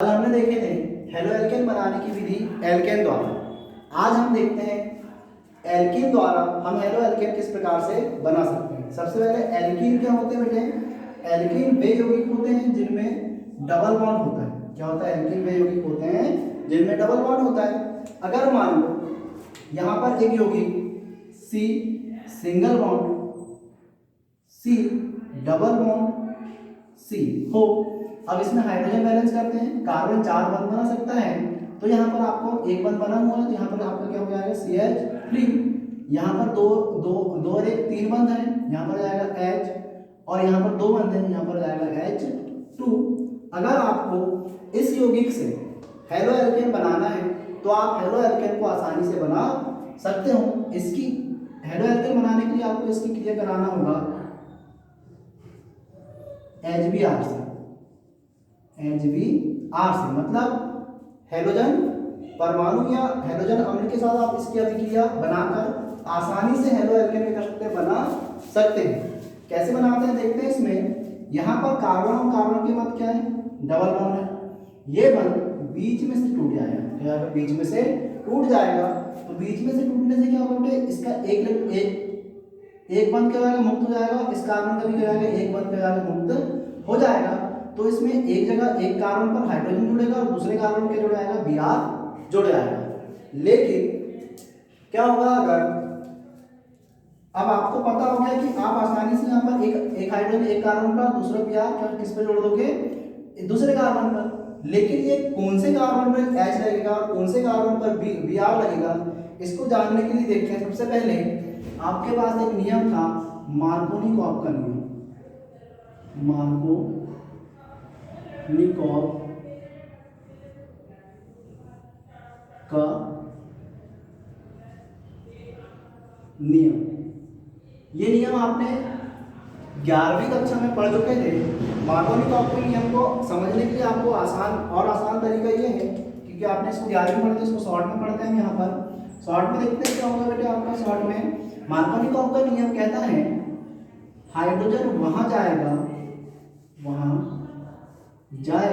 कल हमने देखे थे हेलो एल्केन बनाने की विधि एल्केन द्वारा। आज हम देखते हैं एल्कीन द्वारा हम हेलो एल्केन किस प्रकार से बना सकते हैं। सबसे पहले एल्कीन क्या होते हैं बेटे? एल्कीन वे यौगिक होते हैं जिनमें डबल बॉन्ड होता है। क्या होता है? एल्कीन वे यौगिक होते हैं जिनमें डबल बॉन्ड होता है। अगर मान लो यहाँ पर एक यौगिक C single bond C double bond C हो, अब इसमें हाइड्रोजन बैलेंस करते हैं, कार्बन 4 बंध बना सकता है। तो यहाँ पर आपको एक बंध बना हुआ है, तो यहाँ पर आपका क्या हो जाएगा? CH3। यहाँ पर दो दो दो और एक 3 बंध है, यहाँ पर जाएगा H, और यहाँ पर 2 बंध है, यहाँ पर जाएगा H2। अगर आपको इस यौगिक से हेलो एल्केन बनाना है तो आप हेलो एल्केन को आसानी से बना सकते हो। इसकी हेलो एल्केन बनाने के लिए आपको इसकी क्रिया कराना होगा HBr से। HBr से मतलब हेलोजन परमाणु या हेलोजन अम्ल के साथ आप इसकी अभिक्रिया बनाकर आसानी से हेलो एल्केन के कष्ट बना सकते हैं। कैसे बनाते हैं देखते हैं। इसमें यहाँ पर कार्बन और कार्बन के मध्य क्या है? डबल बॉन्ड है। ये बंध बीच में से टूट जाएगा, बीच में से टूट जाएगा। तो बीच में से टूटने से क्या होगा? इसका एक बंध क्या हो जाएगा? मुक्त हो जाएगा। इस कार्बन का भी क्या हो जाएगा? एक बंध क्या हो जाएगा? मुक्त हो जाएगा। तो इसमें एक जगह एक कार्बन पर हाइड्रोजन जुड़ेगा और दूसरे कार्बन क्या जुड़ जाएगा? Br जुड़ जाएगा। लेकिन क्या होगा अगर अब आपको पता हो गया कि आप आसानी से यहाँ पर एक हाइड्रोजन एक कार्बन पर, दूसरा Br किस पे जोड़ दोगे? दूसरे कार्बन पर। लेकिन ये कौन से कार्बन पर H लगेगा और कौन से कार्बन पर Br लगेगा, इसको जानने के लिए देखते हैं। सबसे पहले आपके पास एक नियम था मार्कोनिकॉफ का नियम। मार्कोनिकॉफ का नियम। ये नियम आपने 11वीं कक्षा में पढ़ चुके थे। मार्कोनिकॉफ के नियम को समझने के लिए आपको आसान तरीका ये है, क्योंकि आपने इसको 11वीं में पढ़ते, इसको शॉर्ट में पढ़ते हैं। यहाँ पर शॉर्ट में देखते हैं क्या होगा बेटे आपका। शॉर्ट में मार्कोनिकॉफ का नियम कहता है हाइड्रोजन वहां जाएगा जहां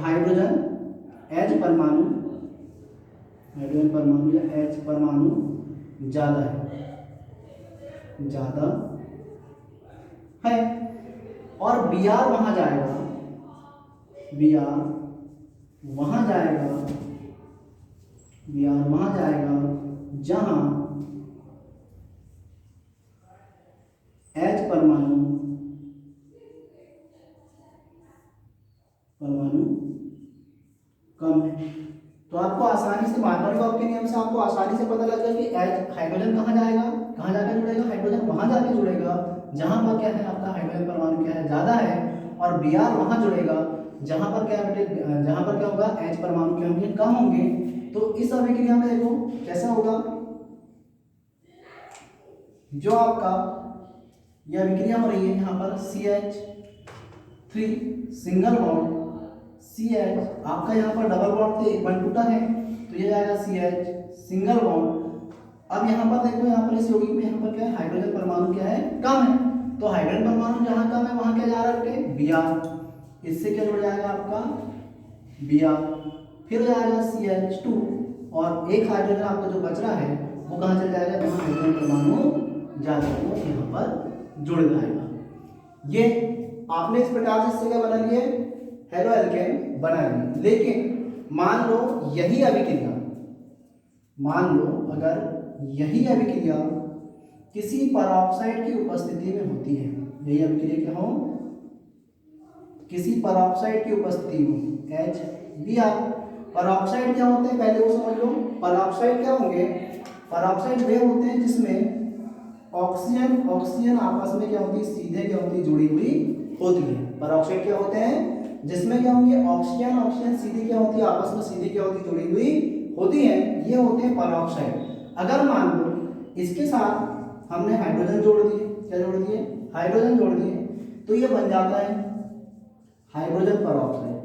हाइड्रोजन H परमाणु या H परमाणु ज्यादा है और Br वहां जाएगा जहां H परमाणु कम है। तो आपको आसानी से मार्कोनिकॉफ के नियम से आपको आसानी से पता लग जाएगा कि H हाइड्रोजन कहाँ जाकर जुड़ेगा? हाइड्रोजन वहां जाके जुड़ेगा जहां पर क्या है आपका हाइड्रोजन परमाणु क्या है? ज्यादा है। और Br वहां जुड़ेगा जहां पर क्या होगा? H परमाणु क्या होंगे? कम होंगे। तो इस अभिक्रिया में देखो कैसा होगा। जो आपका यह अभिक्रिया हो रही है यहाँ पर CH3 सिंगल बॉन्ड CH, आपका यहाँ पर डबल बॉन्ड थे, एक बॉन्ड टूटा है, तो ये जाएगा CH सिंगल बॉन्ड। अब यहाँ पर देखो, यहाँ पर इस यौगिक में यहाँ पर क्या है? हाइड्रोजन परमाणु क्या है? कम है। तो हाइड्रोजन परमाणु जहाँ कम है वहाँ क्या जा रहा है? Br। इससे क्या जुड़ जाएगा आपका? Br। फिर जाएगा CH2 और एक हाइड्रोजन आपका जो बच रहा है वो कहाँ चल जाएगा? जहाँ हाइड्रोजन परमाणु ज्यादा हो यहाँ पर जुड़ जाएगा। ये आपने इस प्रकार से इससे क्या बना लिए? हेलो एल्केन बना लिए। लेकिन मान लो अगर यही अभिक्रिया किसी परऑक्साइड की उपस्थिति में होती है, यही अभिक्रिया क्या हो? किसी परऑक्साइड की उपस्थिति में HBr। परऑक्साइड क्या होते हैं पहले वो समझ लो। परऑक्साइड क्या होंगे? परऑक्साइड वे होते हैं जिसमें ऑक्सीजन आपस में क्या होती है? सीधे क्या होती है? जुड़ी हुई होती है। परऑक्साइड क्या होते हैं? जिसमें क्या होंगे? ऑक्सीजन सीधी क्या होती है? आपस में सीधी क्या होती है? जुड़ी हुई होती है। ये होते हैं परऑक्साइड। अगर मान लो इसके साथ हमने हाइड्रोजन जोड़ दिए, क्या जोड़ दिए? हाइड्रोजन जोड़ दिए, तो ये बन जाता है हाइड्रोजन परऑक्साइड।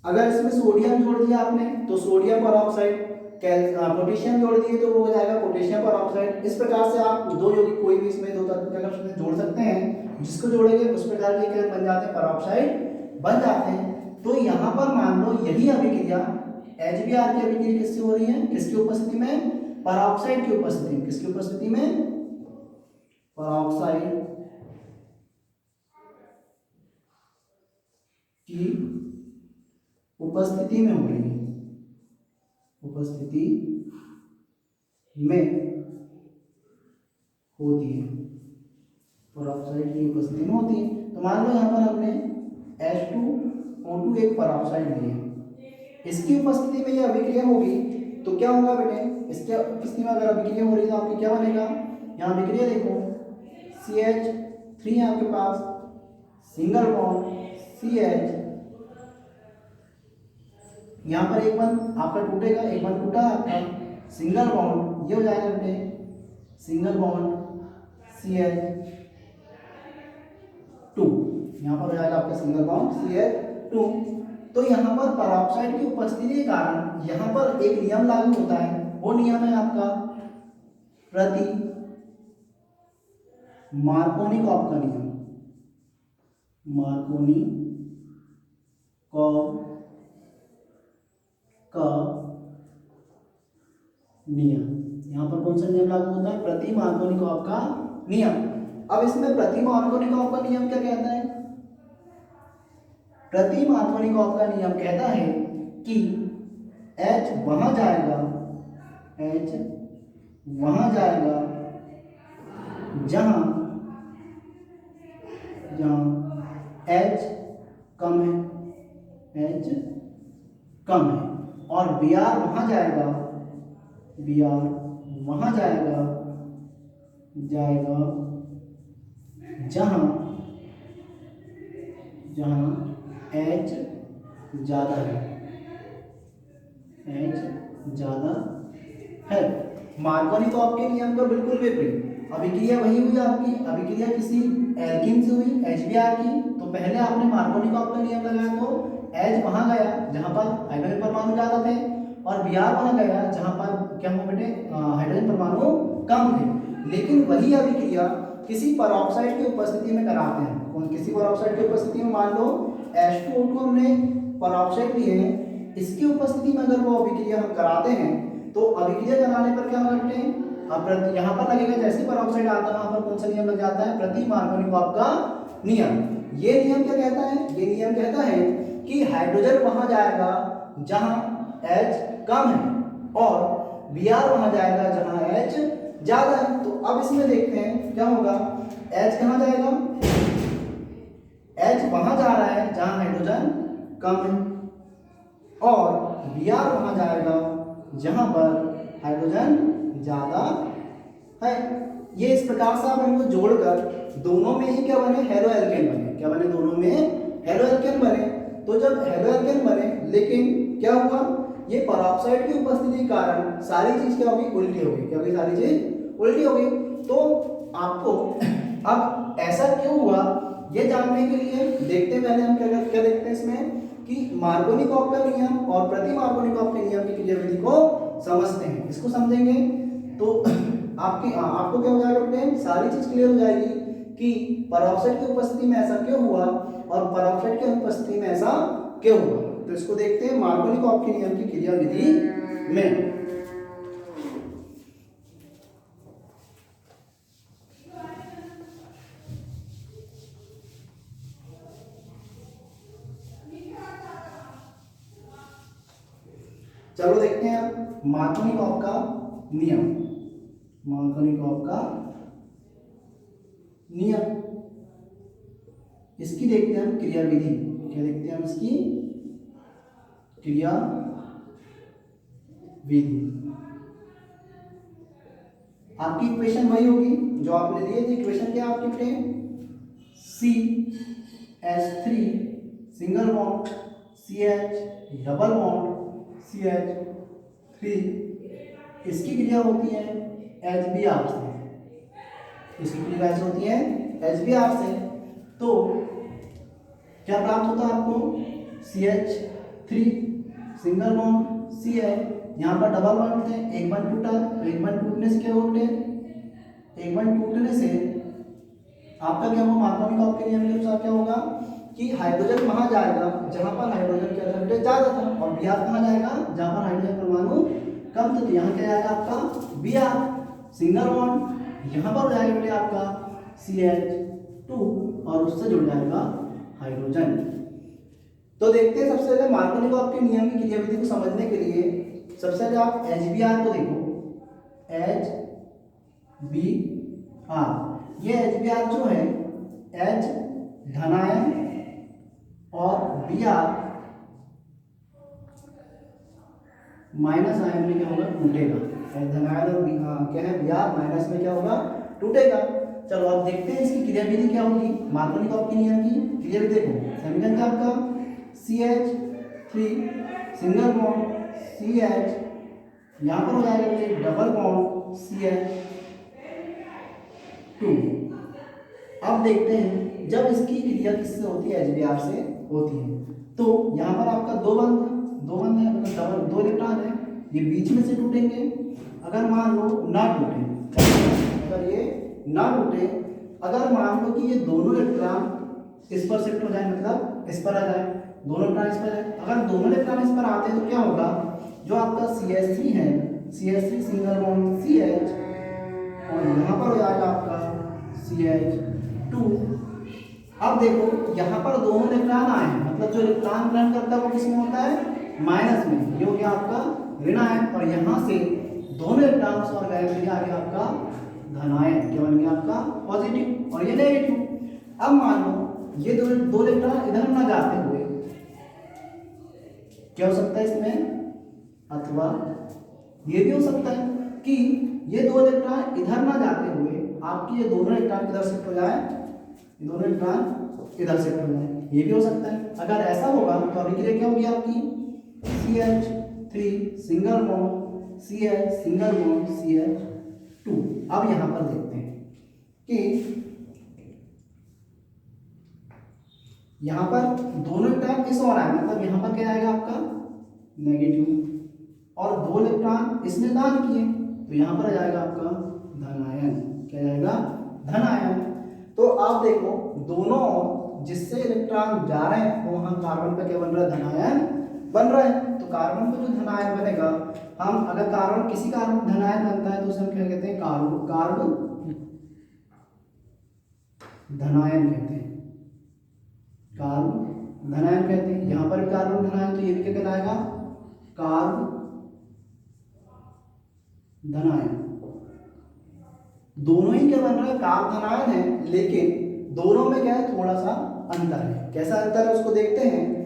अगर इसमें सोडियम जोड़ दिया आपने तो सोडियम पर ऑक्साइड, पोटेशियम जोड़ दिए तो वो हो जाएगा पोटेशियम पर ऑक्साइड। इस प्रकार से आप दो यौगिक कोई भी इसमें दो तत्व क्या कर सकते हैं, जोड़ सकते हैं। जिसको जोड़ेंगे उस प्रकार के क्या बन जाते हैं, पर ऑक्साइड बन जाते हैं। तो यहाँ पर मान लो यही अभिक्रिया HBr की अभिक्रिया किससे हो रही है, किसकी उपस्थिति में, परऑक्साइड की उपस्थिति में। किसकी उपस्थिति में, परऑक्साइड की उपस्थिति में हो रही है, उपस्थिति में होती है, परऑक्साइड की उपस्थिति में होती है। तो मान लो यहाँ पर हमने H2O2 एक परऑक्साइड ली है, इसकी उपस्थिति में ये अभिक्रिया होगी तो क्या होगा बेटे, इसके उपस्थिति में अगर अभिक्रिया हो रही है तो आपकी क्या बनेगा, यहाँ अभिक्रिया देखो CH3 है आपके पास, सिंगल बॉन्ड CH, यहाँ पर एक बंद आपका टूटेगा, एक बंद टूटा आपका, सिंगल बॉन्ड ये हो जाएगा बेटे सिंगल बॉन्ड CH2, यहाँ पर हो जाएगा आपका सिंगल बॉन्ड CH2। तो यहाँ पर परऑक्साइड की उपस्थिति के कारण यहाँ पर एक नियम लागू होता है, वो नियम है आपका प्रति मार्कोनिकॉफ का नियम, मार्कोनिकॉफ का नियम। यहाँ पर कौन सा नियम लागू होता है, प्रति मार्कोनिकॉफ का नियम। अब इसमें प्रति मार्कोनिकॉफ का नियम क्या कहता है, प्रति मार्कोनिकॉफ का नियम कहता है कि H वहां जाएगा, H वहां जाएगा जहां H कम है, H कम है, और Br वहां जाएगा, Br वहां जाएगा जहां H ज्यादा है, H ज्यादा है। मार्कोनिकॉफ के नियम का बिल्कुल विपरीत, अभिक्रिया वही हुई आपकी, अभिक्रिया किसी एल्कीन से हुई HBr की, तो पहले आपने मार्कोनिकॉफ का नियम लगाया तो H वहां गया जहां पर हाइड्रोजन परमाणु ज्यादा थे, और Br वहां गया जहां पर क्या हुआ बेटे, हाइड्रोजन परमाणु कम थे। लेकिन वही अभिक्रिया किसी परऑक्साइड की उपस्थिति में कराते हैं, कौन, किसी परऑक्साइड की उपस्थिति में, मान लो H2O2 हमने परऑक्साइड लिए हैं, इसकी उपस्थिति में अगर वो अभिक्रिया हम कराते हैं तो अभिक्रिया कराने पर क्या करते हैं, अब यहाँ पर लगेगा जैसे परऑक्साइड आता है वहां पर कौन सा नियम लग जाता है, प्रति मार्कोनिकॉफ का नियम। ये नियम क्या कहता है, ये नियम कहता है कि हाइड्रोजन वहां जाएगा जहां H कम है और Br वहां जाएगा जहां H ज्यादा है। तो अब इसमें देखते हैं क्या होगा, H कहां जाएगा, H वहां जा रहा है जहां हाइड्रोजन कम है, और Br वहां जाएगा जहां पर हाइड्रोजन ज्यादा है। ये इस प्रकार से आप इनको जोड़कर दोनों में ही क्या बने, हेलो एल्केन बने। क्या बने, दोनों में हेलो एल्केन बने। तो जब हेलो एल्केन बने, लेकिन क्या हुआ, ये परऑक्साइड की उपस्थिति के कारण सारी चीज क्या होगी, उल्टी हो गई। क्या होगी, सारी चीज उल्टी हो गई। तो आपको अब ऐसा क्यों हुआ ये जानने के लिए देखते हैं, पहले हम क्या देखते हैं इसमें कि मार्कोनिकॉफ का नियम और प्रति मार्कोनिकॉफ के नियम की क्रियाविधि को समझते हैं। इसको समझेंगे तो आपको क्या हो जाएगा बेटे, सारी चीज क्लियर हो जाएगी कि परऑक्साइड की उपस्थिति में ऐसा क्यों हुआ और परऑक्साइड की अनुपस्थिति में ऐसा क्यों हुआ। तो इसको देखते हैं मार्कोनिकॉफ के नियम की क्रियाविधि में। चलो देखते हैं अब मार्कोनिकॉफ का नियम, मार्कोनिकॉफ का नियम, इसकी देखते हैं हम क्रियाविधि। क्या देखते हैं हम, इसकी क्रियाविधि। आपकी इक्वेशन वही होगी जो आपने दिए थी। इक्वेशन क्या आपकी friend, CH3 single bond CH double bond CH3, इसकी क्रिया होती है HBr से, इसकी क्रिया कैसे होती है, HBr से। तो क्या प्राप्त होता है आपको, CH3 3 सिंगल बॉन्ड सी है, यहाँ पर डबल बॉन्ड थे, एक बॉन्ड टूटा, तो एक बॉन्ड टूटने से क्या होते हैं, एक बॉन्ड टूटने से आपका क्या होगा, मार्कोनी के नियम के अनुसार क्या होगा कि हाइड्रोजन वहां जाएगा जहां पर हाइड्रोजन का एलिमेंट ज्यादा था, और Br कहाँ जाएगा जहां पर हाइड्रोजन परमाणु कम थे। तो यहाँ क्या जाएगा आपका Br सिंगल बॉन्ड, यहाँ पर हो जाएगा बेटे आपका CH2 और उससे जुड़ जाएगा हाइड्रोजन। तो देखते हैं सबसे पहले मार्कोनी के नियम की क्रियाविधि को समझने के लिए सबसे पहले आप HBr को देखो, HBr, ये HBr जो है H धनायन और Br माइनस आयन में क्या होगा, टूटेगा। धनायन और क्या है Br माइनस में क्या होगा, टूटेगा। चलो अब देखते हैं इसकी क्रियाविधि क्या होगी, मार्कोनी के नियम की क्रियाविधि देखो, समीकरण क्या आपका CH3 सिंगल बॉन्ड CH, यहाँ पर हो जाएगा डबल बॉन्ड CH2। अब देखते हैं जब इसकी क्रिया किससे होती है, HBr से होती है, तो यहाँ पर आपका दो बंध है, मतलब डबल दो इलेक्ट्रॉन है, ये बीच में से टूटेंगे। अगर मान लो ना टूटे, अगर ये ना टूटे, अगर मान लो कि ये दोनों इलेक्ट्रॉन इस पर शिफ्ट हो जाए, मतलब इस पर आ जाए, दोनों इलेक्ट्रॉन इस पर जाए, अगर दोनों इलेक्ट्रॉन इस पर आते हैं तो क्या होगा, जो आपका CH3 है, CH3 सिंगल बॉन्ड CH, और यहाँ पर हो जाएगा आपका CH2। अब देखो यहाँ पर दोनों इलेक्ट्रॉन आए हैं, मतलब जो इलेक्ट्रॉन ग्रहण करता है वो किसमें होता है, माइनस में, ये हो गया आपका ऋण आयन, और यहाँ से दोनों इलेक्ट्रॉन्स और गए फिर आ गया आपका धनायन, क्या बन गया आपका पॉजिटिव, और ये नेगेटिव। अब मान लो ये दो इलेक्ट्रॉन इधर ना जाते हुए क्या हो सकता है इसमें, अथवा ये भी हो सकता है कि ये दो इलेक्ट्रॉन इधर ना जाते हुए आपकी ये दोनों इलेक्ट्रॉन इधर शिफ्ट हो जाए, ये दोनों इलेक्ट्रॉन इधर शिफ्ट हो जाए, ये भी हो सकता है। अगर ऐसा होगा तो अभिक्रिया क्या होगी आपकी, CH3 single bond CH single bond CH2। अब यहाँ पर देखते हैं कि यहाँ पर दोनों इलेक्ट्रॉन इस ओर आए, मतलब यहाँ पर क्या आएगा आपका नेगेटिव, और दो इलेक्ट्रॉन इसने दान किए, तो यहाँ पर आ जाएगा आपका धनायन, क्या जाएगा धनायन। तो आप देखो दोनों जिससे इलेक्ट्रॉन जा रहे हैं वो वहाँ कार्बन पे क्या बन रहा है, धनायन बन रहा है। तो कार्बन पे जो धनायन बनेगा, हम अगर कार्बन किसी कार्बन धनायन बनता है तो उसे हम क्या कहते हैं, कार्ब धनायन कहते हैं, कार्ब धनायन कहते हैं। यहाँ पर कार्बन धनायन, तो ये भी क्या कहलाएगा, कार्ब धनायन। दोनों ही क्या बन रहा है, कार्ब धनायन है, लेकिन दोनों में क्या है, थोड़ा सा अंतर है। कैसा अंतर है उसको देखते हैं।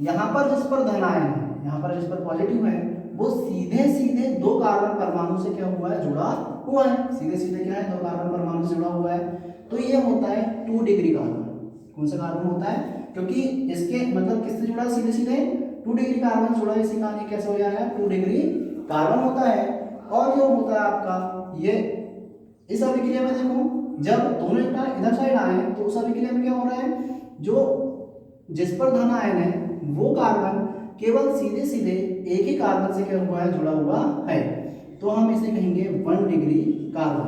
यहाँ पर जिस पर धनायन है, यहाँ पर जिस पर पॉजिटिव है, वो सीधे सीधे दो कार्बन परमाणु से क्या हुआ है, जुड़ा हुआ है, सीधे सीधे क्या है, दो कार्बन परमाणु से जुड़ा हुआ है। तो ये होता है 2 डिग्री कार्बन। कौन सा कार्बन होता है, क्योंकि इसके मतलब किससे जुड़ा है, सीधे सीधे 2 डिग्री कार्बन से जुड़ा है, इसी कारण ये कैसे हो जाएगा, 2 डिग्री कार्बन होता है। और जो होता है आपका ये, इस अभिक्रिया में देखो जब दोनों इलेक्ट्रॉन इधर साइड आए हैं तो उस अभिक्रिया में क्या हो रहा है, जो जिस पर धन आयन है वो कार्बन केवल सीधे सीधे एक ही कार्बन से क्या हुआ है, जुड़ा हुआ है, तो हम इसे कहेंगे 1 डिग्री कार्बन।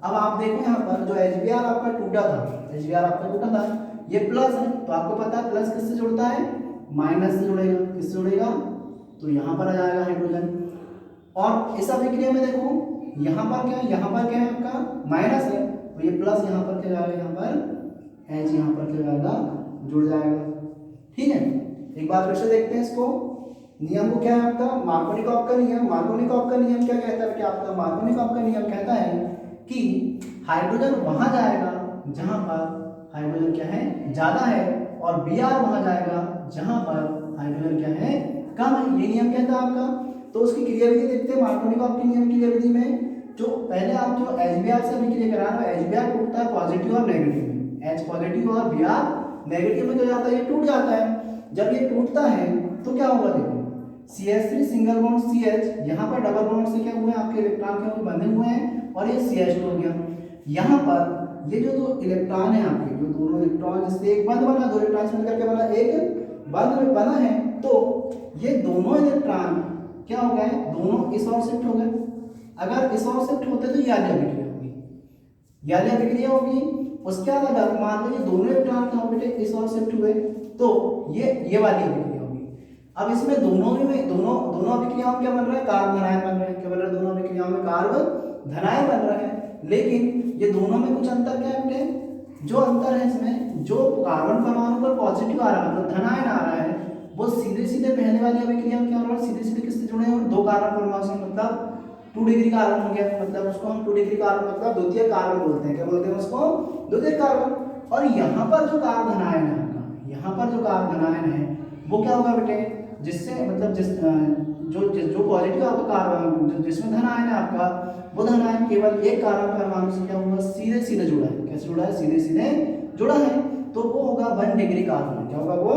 अब आप देखो यहाँ पर जो HBr आपका टूटा था, HBr आपका टूटा था, ये प्लस है, तो आपको पता है प्लस किससे जुड़ता है, माइनस से जुड़ेगा, किससे जुड़ेगा, तो यहाँ पर आ जाएगा हाइड्रोजन। और इस अभिक्रिया में देखो यहाँ पर क्या है, यहाँ पर क्या है आपका माइनस है, तो ये प्लस यहाँ पर क्या जाएगा, यहाँ पर H यहाँ पर क्या जाएगा, जुड़ जाएगा। ठीक है, एक बार फिर से देखते हैं इसको, नियम को क्या है आपका, मार्कोनिकॉफ का नियम। मार्कोनिकॉफ का नियम क्या कहता है कि आपका मार्कोनिकॉफ का नियम कहता है कि हाइड्रोजन वहां जाएगा जहां पर हाइड्रोजन क्या है, ज्यादा है, और Br वहां जाएगा जहां पर हाइड्रोजन क्या है, कम है। ये नियम कहता है आपका। तो उसकी क्रियाविधि देखते हैं मार्कोनिकॉफ के नियम की क्रियाविधि में। जो पहले आप जो HBr से अभिक्रिया करा रहे हो, HBr टूटता है पॉजिटिव और नेगेटिव में, H पॉजिटिव और Br नेगेटिव में क्या जाता है, ये टूट जाता है। जब ये टूटता है तो क्या होगा, देखो CH3 सिंगल बॉन्ड CH, यहाँ पर डबल बॉन्ड से क्या हुए हैं, आपके इलेक्ट्रॉन के बंधे हुए हैं, और ये CH2 हो गया। यहाँ पर ये जो दो इलेक्ट्रॉन है आपके, जो दोनों इलेक्ट्रॉन जिससे एक बंध बना, दो इलेक्ट्रॉन मिलकर के बना एक बंध में बना है, तो ये दोनों इलेक्ट्रॉन क्या हो गए, दोनों इस ओर शिफ्ट हो गए। अगर इस ओर शिफ्ट होते तो ये वाली अभिक्रिया होगी, ये वाली अभिक्रिया होगी। उसके बाद अगर मान लो ये दोनों इलेक्ट्रॉन क्या हो बेटे, इस ओर शिफ्ट हुए तो ये वाली अभिक्रिया होगी। अब इसमें दोनों अभिक्रियाओं में क्या बन रहा है, कार्बन धनायन बन रहे हैं। क्या बन रहा है, दोनों अभिक्रियाओं में कार्बन धनायन बन रहा है। लेकिन ये दोनों में कुछ अंतर क्या है बेटे, जो अंतर है इसमें, जो कार्बन परमाणु पर पॉजिटिव आ रहा है मतलब धनायन आ रहा है, वो सीधे सीधे पहले वाली अभिक्रिया में क्या हो रहा है, सीधे सीधे किससे जुड़े हैं, दो कार्बन परमाणु से, मतलब 2 डिग्री कार्बन हो गया। मतलब उसको हम 2 डिग्री कार्बन मतलब द्वितीय कार्बन बोलते हैं। क्या बोलते हैं उसको, द्वितीय कार्बन। और यहाँ पर जो कार्बन धनायन है आपका, यहाँ पर जो कार्बन धनायन है वो क्या होगा बेटे, जिससे मतलब जो पॉजिटिव आपका कार्बन जिसमें धनायन है आपका, वो धनायन केवल एक कार्बन परमाणु से क्या हुआ, सीधे सीधे जुड़ा है। कैसे जुड़ा है, सीधे सीधे जुड़ा है। तो वो होगा 1 डिग्री कार्बन। क्या होगा वो,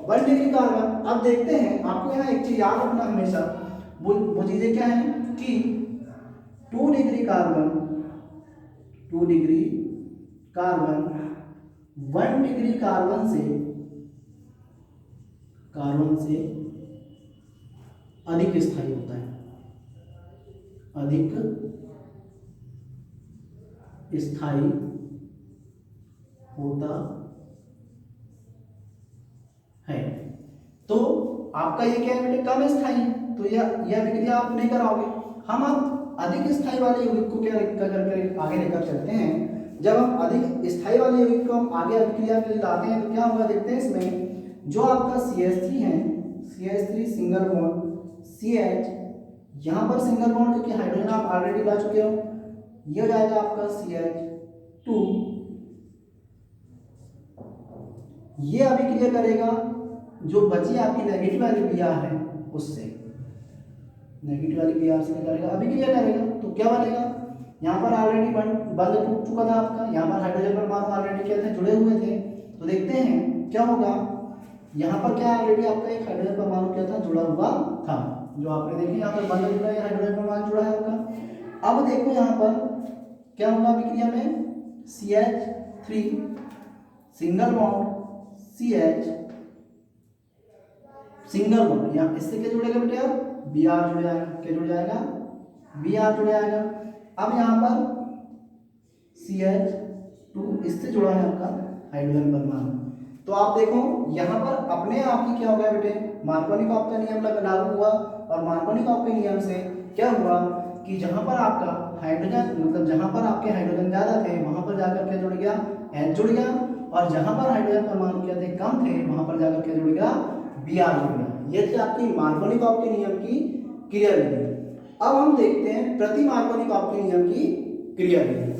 1 डिग्री कार्बन। अब देखते हैं, आपको यहाँ एक चीज याद रखना हमेशा, वो चीजें क्या है कि 2 डिग्री कार्बन 1 डिग्री कार्बन से अधिक स्थायी होता है, अधिक स्थायी होता है। तो आपका ये क्या है बेटे, कम स्थायी है, तो यह अभिक्रिया आप नहीं कराओगे। हम अब अधिक स्थायी वाले यौगिक को क्या करके आगे लेकर चलते हैं। जब हम अधिक स्थायी वाले यौगिक को हम आगे अभिक्रिया के लिए लाते हैं तो क्या होगा, देखते हैं। इसमें जो आपका CH3 है, CH3 सिंगल बॉन्ड CH, यहाँ पर सिंगल बॉन्ड क्योंकि हाइड्रोजन आप ऑलरेडी ला चुके हो, ये हो जाएगा आपका CH2। ये अभिक्रिया करेगा जो बची आपकी नेगेटिव वाली Br है उससे, नेगेटिव वाली Br से करेगा, अभिक्रिया करेगा। तो क्या बनेगा, यहाँ पर ऑलरेडी बंध टूट चुका था आपका, यहाँ पर हाइड्रोजन परमाणु ऑलरेडी क्या थे, जुड़े हुए थे। तो देखते हैं क्या होगा, यहाँ पर क्या ऑलरेडी आपका एक हाइड्रोजन परमाणु क्या था, जुड़ा हुआ था। जो आपने देखे यहाँ पर बंध जुड़ा है, हाइड्रोजन परमाणु जुड़ा है आपका। अब देखो यहाँ पर क्या होगा अभिक्रिया में, CH3 single bond CH single bond, यहाँ इससे क्या जुड़ेगा बेटे, अब Br जुड़ जाएगा। क्या जुड़ जाएगा, Br जुड़ जाएगा। अब यहाँ पर CH2 इससे जुड़ा है आपका हाइड्रोजन परमाणु। तो आप देखो यहाँ पर अपने आप ही क्या हो गया बेटे, मार्कोनिकॉफ का नियम लागू हुआ। और मार्कोनिकॉफ के नियम से क्या हुआ कि जहाँ पर आपका हाइड्रोजन मतलब जहाँ पर आपके हाइड्रोजन ज्यादा थे वहां पर जाकर क्या जुड़ गया, H जुड़ गया। और जहाँ पर हाइड्रोजन परमाणु क्या थे, कम थे, वहां पर जाकर क्या जुड़ गया, Br जुड़ गया। ये थी आपकी मार्कोनिकॉफ के नियम की क्रियाविधि। अब हम देखते हैं प्रति मार्कोनिकॉफ के नियम की क्रियाविधि।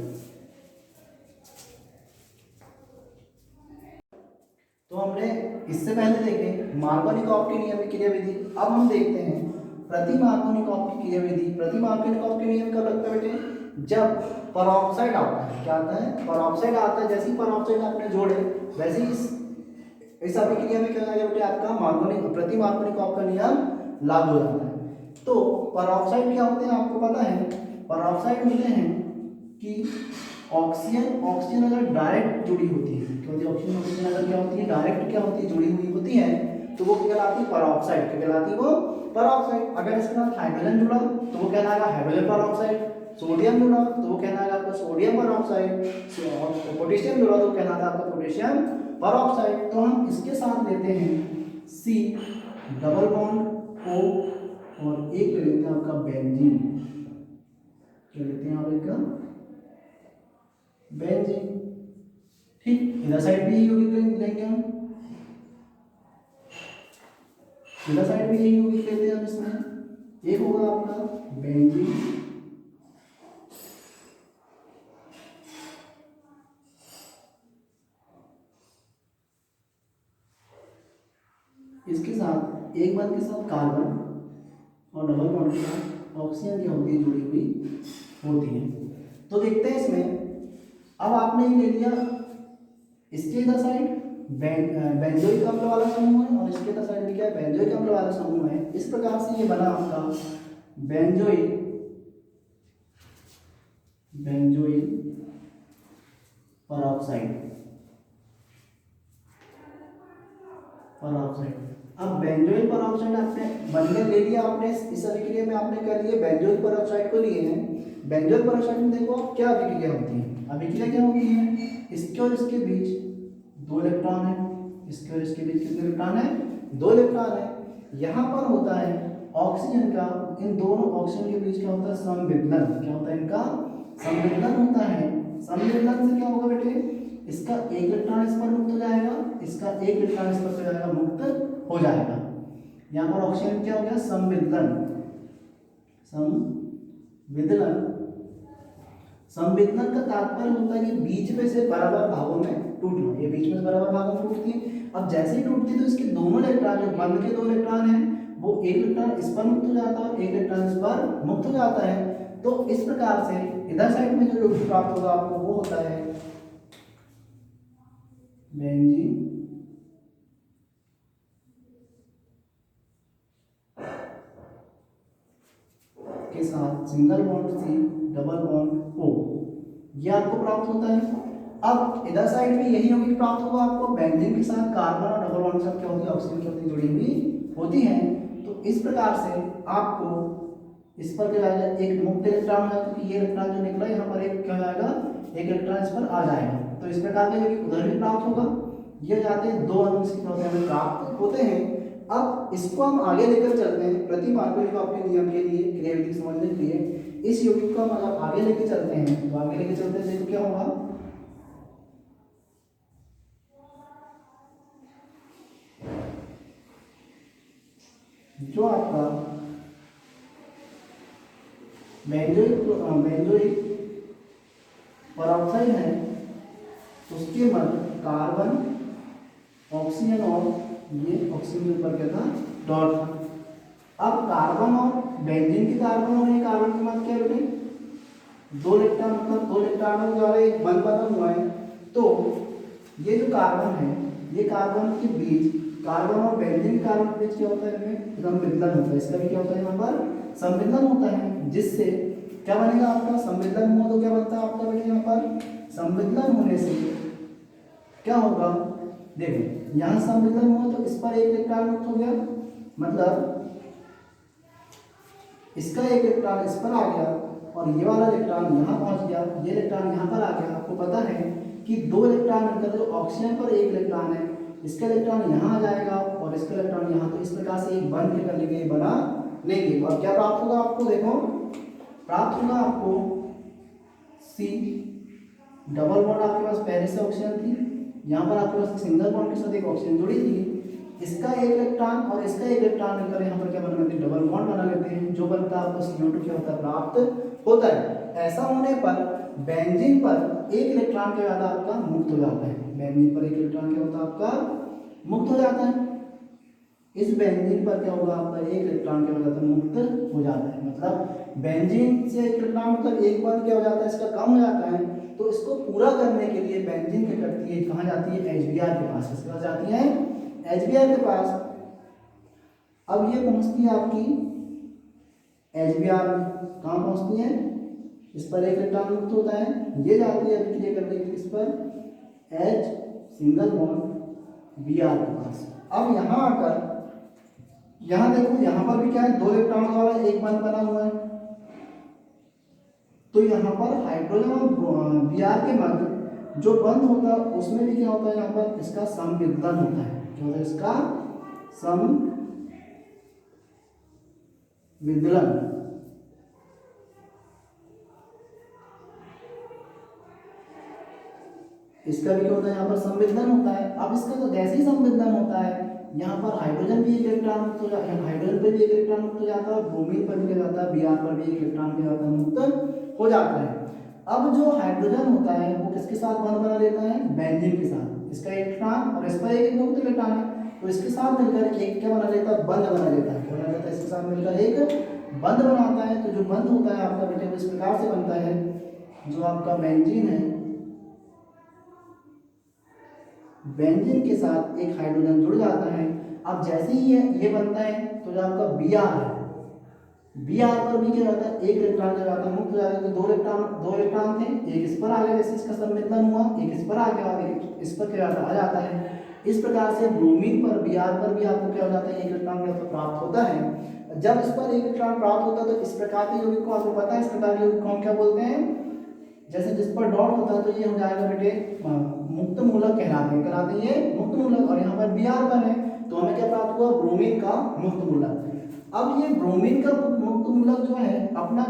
तो हमने इससे पहले देखे मार्कोनिकॉफ के नियम की क्रियाविधि। अब हम देखते हैं प्रति मार्कोनिकॉफ की क्रियाविधि। प्रति मार्कोनिकॉफ के नियम कब लगता है बेटे, जब परऑक्साइड आता है। क्या आता है, परऑक्साइड आता है। जैसे ही परऑक्साइड आपने जोड़े वैसे ही इस अभिक्रिया में क्या आएगा बेटे, आपका प्रति मार्कोनिकॉफ का नियम लागू हो जाता है। तो परऑक्साइड क्या होते हैं आपको पता है, परऑक्साइड होते हैं कि ऑक्सीजन अगर डायरेक्ट जुड़ी होती है, क्या होती है, ऑक्सीजन अगर क्या होती है, डायरेक्ट क्या होती है, जुड़ी हुई होती है, तो वो कहलाती है परऑक्साइड। क्या कहलाती है वो, परऑक्साइड। अगर इसके साथ हाइड्रोजन जुड़ा तो वो कहलाएगा हाइड्रोजन परऑक्साइड, सोडियम जुड़ा तो वो कहलाएगा आपका सोडियम परऑक्साइड, पोटेशियम जुड़ा तो कहलाता है आपका पोटेशियम परऑक्साइड। तो हम इसके साथ लेते हैं C डबल बॉन्ड O और एक ले लेते हैं आपका बेंजीन। क्या लेते हैं आप, एक बेंजीन। ठीक, इधर साइड भी यही लेंगे हम, इधर साइड भी यही यौगिक लेते हैं हम। इसमें एक होगा आपका बेंजीन, इसके साथ एक बार के साथ कार्बन और डबल बॉन्ड के साथ ऑक्सीजन की होती है, जुड़ी हुई होती है। तो देखते हैं इसमें, अब आपने ये ले लिया, इसके इधर साइड बेंजोइक अम्ल वाला समूह है और इसके इधर साइड में क्या है, बेंजोइक अम्ल वाला समूह है। इस प्रकार से ये बना आपका बेंजोइक परऑक्साइड। अब बेंजोइल पेरोक्साइड आपने बनने ले लिया, आपने इस अभिक्रिया में आपने कर लिए बेंजोइल पेरोक्साइड को लिए हैं। बेंजोइल पेरोक्साइड में देखो आप क्या अभिक्रिया होती है, अभिक्रिया क्या होती है, इसके और इसके बीच 2 इलेक्ट्रॉन है, इसके और इसके बीच कितने इलेक्ट्रॉन है, 2 इलेक्ट्रॉन है। यहाँ पर होता है ऑक्सीजन का, इन दोनों ऑक्सीजन के बीच क्या होता है, संविदलन, क्या होता है इनका, संविदलन होता है। संविदलन से क्या होगा बेटे, इसका एक इलेक्ट्रॉन इस पर मुक्त हो जाएगा, इसका एक इलेक्ट्रॉन इस पर क्या हो जाएगा, मुक्त हो जाएगा। यहाँ पर ऑक्सीजन क्या हो गया, संविदलन, संविदलन। संविदलन का तात्पर्य होता है कि बीच में से बराबर भागों में टूटना, ये बीच में से बराबर भागों में टूटती है। अब जैसे ही टूटती है तो इसके दोनों इलेक्ट्रॉन, जो बंद के 2 इलेक्ट्रॉन हैं, वो एक इलेक्ट्रॉन इस पर मुक्त हो जाता है और एक इलेक्ट्रॉन इस पर मुक्त हो जाता है। तो इस प्रकार से इधर साइड में जो यौगिक प्राप्त होगा आपको वो होता है बेंजीन के साथ single bond C double bond O, ये आपको प्राप्त होता है। अब इधर साइड में यही यौगिक प्राप्त होगा आपको बेंजीन के साथ कार्बन और डबल बॉन्ड के साथ क्या होती है, ऑक्सीजन की होती जुड़ी हुई होती है। तो इस प्रकार से आपको इस पर क्या आएगा, एक मुक्त इलेक्ट्रॉन है, क्योंकि ये इलेक्ट्रॉन जो निकला यहाँ पर एक क्या आएगा, एक इलेक्ट्रॉन इस पर आ जाएगा। तो इस प्रकार का यौगिक उधर भी प्राप्त होगा। ये जाते हैं 2 अणु इसकी हमें प्राप्त होते हैं। अब इसको हम आगे लेकर चलते हैं प्रति मार्कोव आपके नियम के लिए, क्रियाविधि समझने के लिए। इस यौगिक को हम अगर आगे लेके चलते हैं तो आगे लेके चलते हैं तो क्या होगा, जो आपका बेंजोइक पेरोक्साइड है उसके मध्य कार्बन, ऑक्सीजन और ये ऑक्सीजन के ऊपर क्या था, डॉट था। अब कार्बन और बेंजीन के कार्बन और ये कार्बन के मध्य क्या बेटे, 2 इलेक्ट्रॉन, मतलब 2 इलेक्ट्रॉनों द्वारा एक बंध बना हुआ है। तो ये जो कार्बन है, ये कार्बन के बीच, कार्बन और बेंजीन कार्बन के बीच क्या होता है, इनमें संविदलन होता है। इसका भी क्या होता है, यहाँ पर संविदलन होता है, जिससे क्या बनेगा आपका, संविदलन हुआ तो क्या बनता है आपका बेटे, यहाँ पर संविदलन होने से क्या होगा, देखो यहाँ संविदलन हुआ तो इस पर एक इलेक्ट्रॉन मुक्त हो गया, मतलब इसका एक इलेक्ट्रॉन इस पर आ गया और ये वाला इलेक्ट्रॉन यहाँ पहुंच गया, ये इलेक्ट्रॉन यहाँ पर आ गया। आपको पता है कि 2 इलेक्ट्रॉन मिलकर जो ऑक्सीजन पर एक इलेक्ट्रॉन है, इसका इलेक्ट्रॉन यहाँ आ जाएगा और इसका इलेक्ट्रॉन यहाँ, तो इस प्रकार से एक बंध के करने के लिए बना लेंगे। और क्या प्राप्त होगा आपको, देखो प्राप्त होगा आपको सी डबल बॉन्ड, आपके पास पहले से ऑक्सीजन थी, यहाँ पर आपके पास सिंगल बॉन्ड के साथ एक ऑक्सीजन जुड़ी थी, इसका एक इलेक्ट्रॉन और इसका एक इलेक्ट्रॉन मिलकर यहाँ पर क्या बना लेते हैं, डबल बॉन्ड बना लेते हैं, जो बनता है आपको CO2 क्या होता है, प्राप्त होता है। ऐसा होने पर बेंजीन पर एक इलेक्ट्रॉन क्या होता है आपका, मुक्त हो जाता है। बेंजीन पर एक इलेक्ट्रॉन क्या होता है आपका, मुक्त हो जाता है। इस बेंजीन पर क्या होगा आपका, एक इलेक्ट्रॉन क्या हो जाता है, मुक्त हो जाता है। मतलब बेंजीन से एक इलेक्ट्रॉन, मतलब एक बार क्या हो जाता है, इसका कम हो जाता है। तो इसको पूरा करने के लिए बेंजीन क्या करती है, कहाँ जाती है, HBr के पास। किसके पास जाती है, HBr के पास। अब ये पहुंचती है आपकी HBr, कहाँ पहुंचती है, इस पर एक इलेक्ट्रॉन मुक्त होता है, ये जाती है अभिक्रिया करने के लिए इस पर H सिंगल बॉन्ड Br के पास। अब यहाँ आकर यहाँ देखो, यहाँ पर भी क्या है, 2 इलेक्ट्रॉन वाला एक बंध बना हुआ है। तो यहाँ पर हाइड्रोजन और Br के मध्य जो बंध होता है उसमें भी क्या होता है, यहाँ पर इसका संविदलन होता है। क्या होता है, इसका संविदलन। इसका भी क्या होता है, यहाँ पर संविदलन होता है। अब इसका तो जैसे ही संविदलन होता है, यहाँ पर हाइड्रोजन भी एक इलेक्ट्रॉन मुक्त हो जाता है, हाइड्रोजन पर भी एक इलेक्ट्रॉन मुक्त हो जाता है, और ब्रोमीन पर भी क्या जाता है, Br पर भी एक इलेक्ट्रॉन क्या जाता है, मुक्त हो जाता है। अब जो हाइड्रोजन होता है वो किसके साथ बंध बना लेता है, बेंजीन के साथ। इसका एक इलेक्ट्रॉन और इस पर एक मुक्त इलेक्ट्रॉन है, तो इसके साथ मिलकर एक क्या बना लेता है, बंध बना लेता है। क्या बना लेता है, इसके साथ मिलकर एक बंध बनाता है। तो जो बंध होता है आपका बेटे, इस प्रकार से बनता है, जो आपका बेंजीन है, बेंजीन के साथ एक हाइड्रोजन जुड़ जाता है। अब जैसे ही ये बनता है तो जो आपका Br है, Br पर भी क्या जाता है, एक इलेक्ट्रॉन क्या जाता है, मुक्त हो जाता है। तो दो इलेक्ट्रॉन थे, एक इस पर आ गया, जैसे इसका संविदलन हुआ, एक इस पर आ गया, एक इस पर क्या जाता आ जाता है। इस प्रकार से ब्रोमीन पर Br पर भी आपको क्या हो जाता है, एक इलेक्ट्रॉन प्राप्त होता है। जब इस पर एक इलेक्ट्रॉन प्राप्त होता है तो इस प्रकार के यौगिक को आपको पता है, इस प्रकार के यौगिक को हम क्या बोलते हैं, जैसे जिस पर डॉट होता है तो ये हो जाएगा बेटे मुक्त मूलक कहलाते हैं ये मुक्त मूलक, और यहाँ पर Br पर है तो हमें क्या प्राप्त हुआ, ब्रोमीन का मुक्त मूलक। अब ये ब्रोमीन का मुक्त मूलक जो है अपना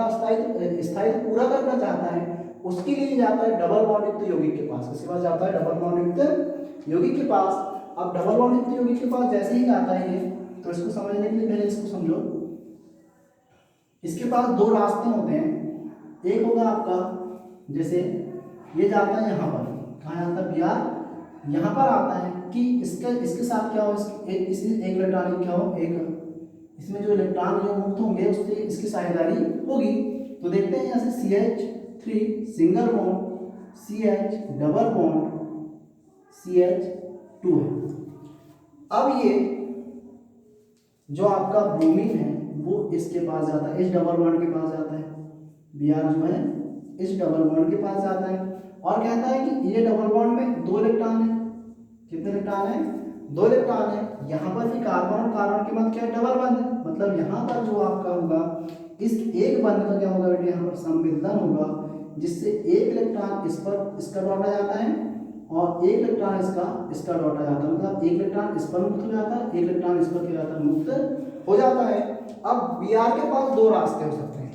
स्थायित्व पूरा करना चाहता है, उसके लिए जाता है डबल बॉन्ड युक्त यौगिक के पास। किसके पास जाता है, डबल बॉन्ड युक्त यौगिक के पास। अब डबल बॉन्ड युक्त यौगिक के पास जैसे ही जाता है ये, तो इसको समझने के लिए पहले इसको समझो। इसके पास दो रास्ते होते हैं, एक होगा आपका जैसे ये जाता है यहाँ पर, कहाँ जाता है, Br यहाँ पर आता है कि इसके साथ क्या हो, इस एक इलेक्ट्रॉन क्या हो, एक इसमें जो इलेक्ट्रॉन जो मुक्त होंगे उससे इसकी साझेदारी होगी। तो देखते हैं यहाँ से CH3 single bond, CH double bond, CH2 है। अब ये जो आपका ब्रोमीन है वो इसके पास जाता है, इस डबल बॉन्ड के पास जाता है, Br जो है इस डबल बॉन्ड के पास जाता है और कहता है कि ये डबल बॉन्ड में दो इलेक्ट्रॉन है। कितने इलेक्ट्रॉन है, दो इलेक्ट्रॉन है। यहाँ पर भी कार्बन और कार्बन के मध्य क्या है, डबल बंध है, मतलब यहाँ पर जो आपका होगा इस एक बंध का क्या होगा बेटे, यहाँ पर संविलयन होगा, जिससे एक इलेक्ट्रॉन इस पर इसका डॉट आ जाता है और एक इलेक्ट्रॉन इसका डॉट आ जाता है, मतलब एक इलेक्ट्रॉन इस पर मुक्त हो जाता है, एक इलेक्ट्रॉन इस पर क्या जाता है, मुक्त हो जाता है। अब Br के पास दो रास्ते हो सकते हैं,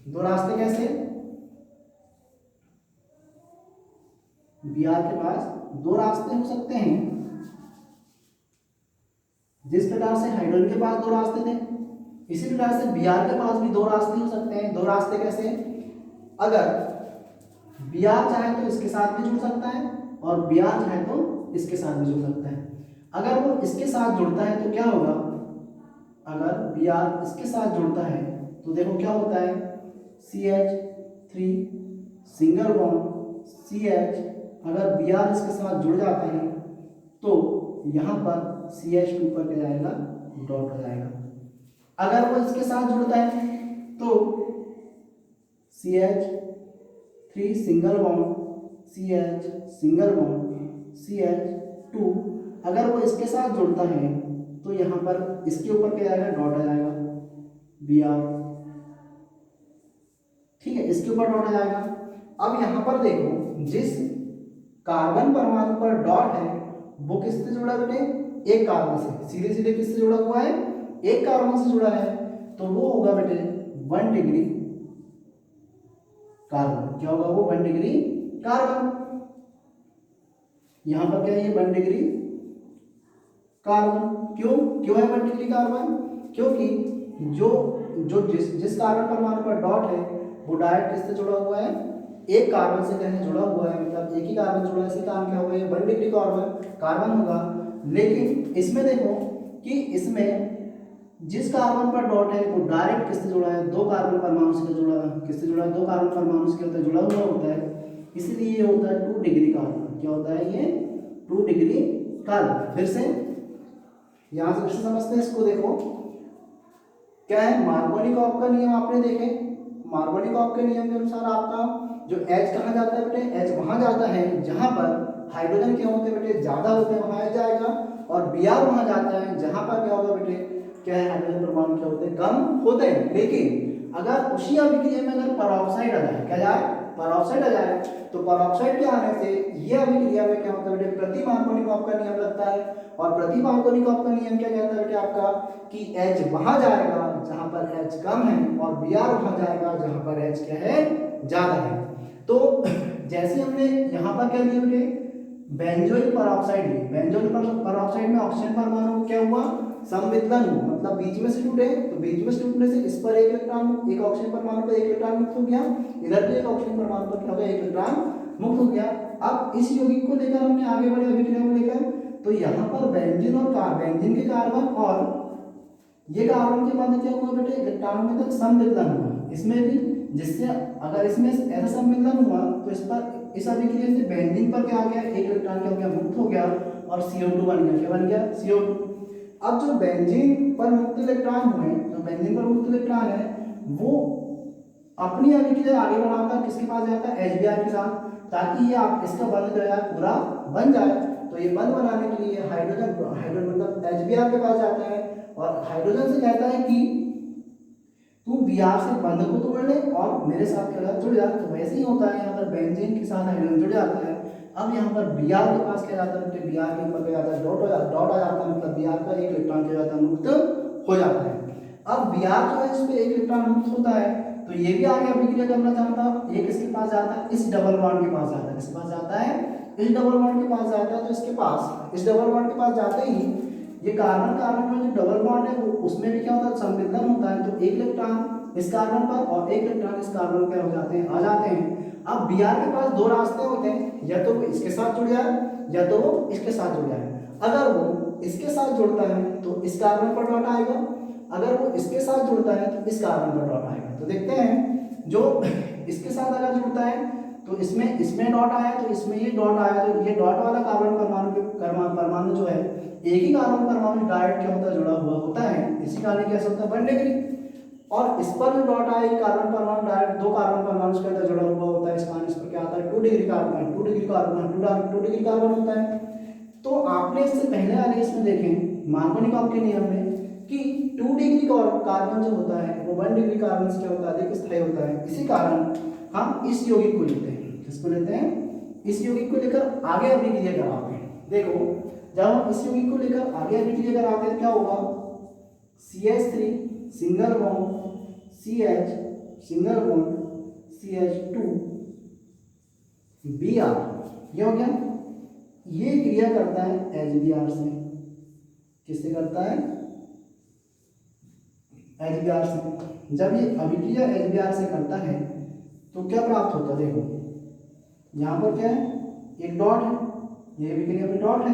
दो रास्ते कैसे, Br के पास दो रास्ते हो सकते हैं। जिस प्रकार से हाइड्रोजन के पास दो रास्ते थे, इसी प्रकार से Br के पास भी दो रास्ते हो सकते हैं। दो रास्ते कैसे, अगर Br चाहे तो इसके साथ भी जुड़ सकता है और Br चाहे तो इसके साथ भी जुड़ सकता है। अगर वो इसके साथ जुड़ता है तो क्या होगा, अगर Br इसके साथ जुड़ता है तो देखो क्या होता है, CH3 सिंगल बॉन्ड CH, अगर Br इसके साथ जुड़ जाता है तो यहाँ पर CH2 पर क्या जाएगा, डॉट हो जाएगा। अगर वो इसके साथ जुड़ता है तो CH3 single bond CH single bond CH2, अगर वो इसके साथ जुड़ता है तो यहाँ पर इसके ऊपर क्या जाएगा, डॉट आ जाएगा Br, ठीक है, इसके ऊपर डॉट आ जाएगा। अब यहाँ पर देखो जिस कार्बन परमाणु पर डॉट है वो किससे जुड़ा बेटे, एक कार्बन से, सीधे सीधे किससे जुड़ा हुआ है, एक कार्बन से जुड़ा है, तो वो होगा बेटे 1 डिग्री कार्बन। क्या होगा वो, 1 डिग्री कार्बन। यहां पर क्या है, ये 1 डिग्री कार्बन। क्यों है 1 डिग्री कार्बन, क्योंकि जो जिस कार्बन परमाणु पर डॉट है वो डायरेक्ट किससे जुड़ा हुआ है, एक कार्बन से कहीं जुड़ा हुआ है, मतलब एक ही कार्बन जुड़ा है, इसी कारण क्या होगा, ये 1 डिग्री कार्बन होगा। लेकिन इसमें देखो कि इसमें जिस कार्बन पर डॉट है वो डायरेक्ट किससे जुड़ा है, दो कार्बन परमाणु से जुड़ा है, किससे जुड़ा है, दो कार्बन परमाणु से होता है, जुड़ा हुआ होता है, इसलिए ये होता है 2 डिग्री कार्बन। क्या होता है ये, 2 डिग्री कार्बन। फिर से यहां से फिर से समझते हैं इसको, देखो क्या है, मार्कोनिकॉफ का नियम आपने देखे, मार्कोनिकॉफ के नियम के अनुसार आपका जो H कहाँ जाता है बेटे, H वहां जाता है जहां पर हाइड्रोजन के होते बेटे ज्यादा होते हैं, वहां जाएगा, और Br वहां जाता है जहां पर क्या होगा बेटे, क्या है, हाइड्रोजन परमाणु क्या होते हैं, कम होते हैं। लेकिन अगर उसी अभिक्रिया में अगर पेरोक्साइड आ जाए, क्या जाए, पेरोक्साइड आ जाए, तो पेरोक्साइड के आने से ये अभिक्रिया में क्या होता है बेटे, प्रति मार्कोनिकॉफ का नियम लगता है, और प्रति मार्कोनिकॉफ का नियम क्या कहता है बेटे आपका, कि H वहां जाएगा जहां पर H कम है और Br वहां जाएगा जहां पर H क्या है, ज्यादा है। तो जैसे हमने यहाँ पर क्या लिया बेटे, बेंजोइल पेरोक्साइड ली, बेंजोइल पेरोक्साइड में ऑक्सीजन परमाणु क्या हुआ, संविलयन हुआ, मतलब बीच में से टूटे, तो बीच में से टूटने से इस पर एक इलेक्ट्रॉन, एक ऑक्सीजन परमाणु पर एक इलेक्ट्रॉन मुक्त हो गया, इधर भी एक ऑक्सीजन परमाणु पर क्या हो गया, एक इलेक्ट्रॉन मुक्त हो गया। अब इस यौगिक को लेकर हमने आगे बढ़े अभिक्रिया को लेकर, तो यहाँ पर बेंजीन और बेंजीन के कार्बन और ये कार्बन के बाद क्या हुआ बेटे, इलेक्ट्रॉन में तक सम्मिलन हुआ इसमें भी, जिससे अगर इसमें ऐसा सम्मिलन हुआ तो इस पर इस अभिक्रिया से बेंजीन पर क्या आ गया, एक इलेक्ट्रॉन क्या हो गया, मुक्त हो गया और CO2 बन गया। क्या बन गया, CO2। अब जो बेंजीन पर मुक्त इलेक्ट्रॉन हुए, जो बेंजीन पर मुक्त इलेक्ट्रॉन है वो अपनी अभिक्रिया आगे बढ़ाकर किसके पास जाता है, HBr के साथ। ताकि ये आप इसका बंध जो है पूरा बन जाए। तो ये बंध बनाने के लिए हाइड्रोजन मतलब HBr के पास जाता है और हाइड्रोजन से कहता है कि तू Br से बंध को तोड़ ले और मेरे साथ क्या जुड़ जा। तो वैसे ही होता है, यहाँ पर बेंजीन के साथ हाइड्रोजन जुड़ जाता है। अब यहाँ पर Br के पास क्या जाता है, Br के ऊपर क्या जाता है, डॉट आ जाता है, मतलब Br का एक इलेक्ट्रॉन क्या जाता है, मुक्त हो जाता है। अब Br जो है इस पे एक इलेक्ट्रॉन मुक्त होता है, तो ये भी आगे अभिक्रिया करना चाहता है। ये किसके पास जाता है, इस डबल बॉन्ड के पास जाता है। किसके पास जाता है, इस डबल बॉन्ड के पास जाता है। तो इसके पास इस डबल बॉन्ड के पास जाते ही ये कार्बन कार्बन में जो डबल बॉन्ड है वो उसमें भी क्या होता है, संविलयन होता है। तो एक इलेक्ट्रॉन इस कार्बन पर और एक इलेक्ट्रॉन इस कार्बन पर हो जाते हैं, आ जाते हैं। अब Br के पास दो रास्ते होते हैं, या तो वो इसके साथ जुड़ जाए या तो वो इसके साथ जुड़ जाए। अगर वो इसके साथ जुड़ता है तो इस कार्बन पर डॉट आएगा, अगर वो इसके साथ जुड़ता है तो इस कार्बन पर डॉट आएगा। तो देखते हैं, जो इसके साथ अगर जुड़ता है तो इसमें डॉट आया, तो इसमें ये डॉट आया, तो ये डॉट वाला कार्बन परमाणु जो है, एक ही कार्बन परमाणु डायरेक्ट क्या होता है, जुड़ा हुआ होता है। इसी कारण कैसे होता है, 1 डिग्री। और इस पर जो डॉट आया, कार्बन परमाणु डायरेक्ट दो कार्बन परमाणु के अंदर जुड़ा हुआ होता है। इस कारण इस पर क्या आता है, 2 degree carbon, 2 degree carbon, 2 degree carbon होता है। तो आपने इससे पहले वाले इसमें देखें मार्कोनिकॉफ के नियम में कि 2 डिग्री कार्बन जो होता है वो 1 डिग्री कार्बन से क्या होता है, अधिक स्थायी होता है। इसी कारण हम इस यौगिक को लेते हैं। किसको लेते हैं, इस यौगिक को लेकर आगे अभिक्रिया कराते हैं। देखो, जब हम इस यौगिक को लेकर आगे अभिक्रिया कराते हैं तो क्या होगा, CH3 single bond CH single bond CH2 Br, ये हो गया। ये क्रिया करता है HBr से। किससे करता है, HBr से। जब ये अभिक्रिया HBr से करता है तो क्या प्राप्त होता है, देखो यहाँ पर क्या है, एक डॉट है, ये अभिक्रिया में डॉट है।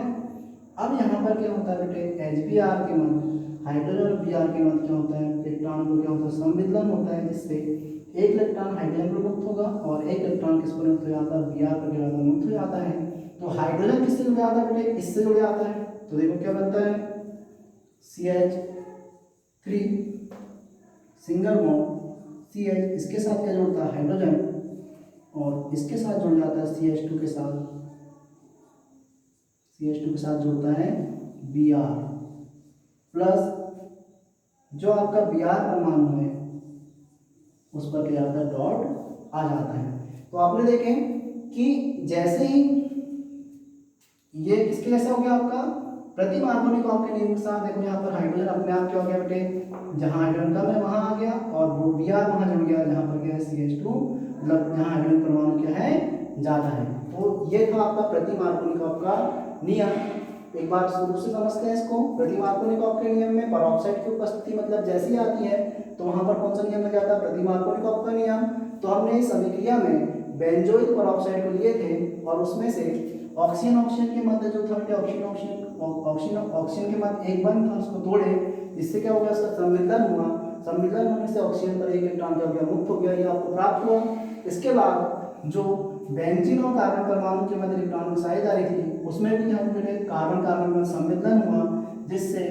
अब यहाँ पर क्या होता है बेटे, HBr के मध्य हाइड्रोजन और Br के मध्य क्या होता है, इलेक्ट्रॉन को क्या होता है, संविलयन होता है, जिससे एक इलेक्ट्रॉन हाइड्रोजन पर मुक्त होगा और एक इलेक्ट्रॉन किस पर मुक्त हो जाता है, Br पर क्या होता है, मुक्त हो जाता है। तो हाइड्रोजन किससे जुड़ जाता है बेटे, इससे जुड़ जाता है। तो देखो क्या बनता है, CH3 सिंगल बॉन्ड CH, इसके साथ क्या जुड़ता है, हाइड्रोजन, और इसके साथ जुड़ जाता है CH2 के साथ, CH2 के साथ जुड़ता है Br प्लस जो आपका Br परमाणु है उस पर क्या जाता है, डॉट आ जाता है। तो आपने देखें कि जैसे ही ये किसके जैसा हो गया आपका, प्रति मार्कोनिकॉफ के नियम के साथ। देखो यहाँ पर हाइड्रोजन अपने आप क्या हो गया बेटे, जहाँ हाइड्रोजन कम है वहाँ आ गया, और वो Br वहाँ जुड़ गया जहाँ पर क्या है CH2, मतलब जहाँ हाइड्रोजन परमाणु क्या है, ज़्यादा है। तो ये था आपका प्रति मार्कोनिकॉफ का नियम। एक बार शुरू से समझते हैं इसको। प्रति मार्कोनिकॉफ के नियम में परऑक्साइड की उपस्थिति मतलब जैसी आती है तो वहाँ पर कौन सा नियम लग जाता है, प्रति मार्कोनिकॉफ का नियम। तो हमने इस अभिक्रिया में बेंजोइक परऑक्साइड को लिए थे और उसमें से ऑक्सीजन के मध्य जो था ऑक्सीजन के मध्य एक बंध था, उसको तोड़े, इससे क्या हो गया, उसका संविलयन हुआ। संविलयन होने से ऑक्सीजन पर एक इलेक्ट्रॉन क्या हो गया, मुक्त हो गया, ये आपको प्राप्त हुआ। इसके बाद जो बेंजीन और कार्बन परमाणु के मध्य इलेक्ट्रॉन की साझेदारी थी उसमें भी हमने कार्बन कार्बन में संविलयन हुआ, जिससे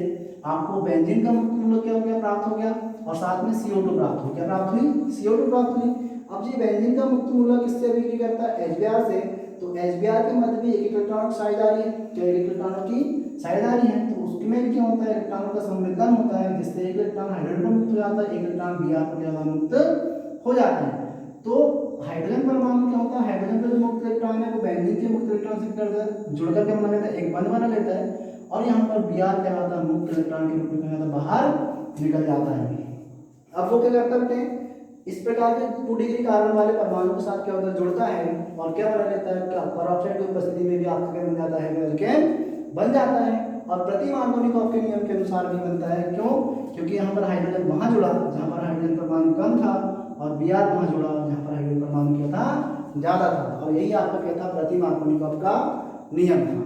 आपको बेंजीन का मुक्त मूलक क्या हो गया, प्राप्त हो गया, और साथ में CO2 प्राप्त हुई। क्या प्राप्त हुई, CO2 प्राप्त हुई। अब ये बेंजीन का मुक्त मूलक किससे अभिक्रिया करता है, HBr से। तो HBr के मध्य में एक इलेक्ट्रॉन की साझेदारी है, क्या एक इलेक्ट्रॉनों की साझेदारी है, तो उसमें भी क्या होता है, इलेक्ट्रॉनों का संविलयन होता है, जिससे एक इलेक्ट्रॉन हाइड्रोजन पर मुक्त हो जाता है, एक इलेक्ट्रॉन Br पर क्या मुक्त हो जाता है। तो हाइड्रोजन परमाणु क्या होता है, हाइड्रोजन का जो मुक्त इलेक्ट्रॉन है वो बेंजीन के मुक्त इलेक्ट्रॉन से जुड़कर क्या बना लेता है, एक बंध बना लेता है, और यहाँ पर Br क्या होता है, मुक्त इलेक्ट्रॉन के रूप में क्या होता है, बाहर निकल जाता है। अब वो क्या करता है, इस प्रकार के 2 डिग्री कार्बन वाले परमाणु के साथ क्या होता है, जुड़ता है और क्या बना लेता है, क्या परऑक्साइड की उपस्थिति में भी आपका क्या बन जाता है, एल्केन बन जाता है। और प्रति मार्कोनिकॉफ के नियम के अनुसार भी बनता है। क्यों, क्योंकि यहाँ पर हाइड्रोजन वहाँ जुड़ा जहाँ पर हाइड्रोजन परमाणु कम था, और Br वहाँ जुड़ा जहाँ पर हाइड्रोजन परमाणु क्या था, ज़्यादा था। और यही आपका क्या था, प्रति मार्कोनिकॉफ का नियम था।